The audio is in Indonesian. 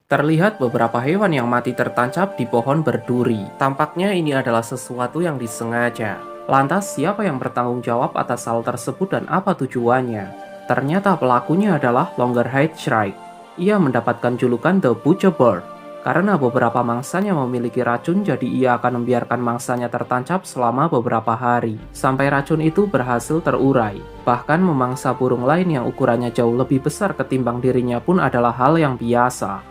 Terlihat beberapa hewan yang mati tertancap di pohon berduri. Tampaknya ini adalah sesuatu yang disengaja. Lantas, siapa yang bertanggung jawab atas hal tersebut dan apa tujuannya? Ternyata pelakunya adalah Longgerhide Shrike. Ia mendapatkan julukan The Butcher Bird karena beberapa mangsanya memiliki racun, jadi ia akan membiarkan mangsanya tertancap selama beberapa hari sampai racun itu berhasil terurai. Bahkan memangsa burung lain yang ukurannya jauh lebih besar ketimbang dirinya pun adalah hal yang biasa.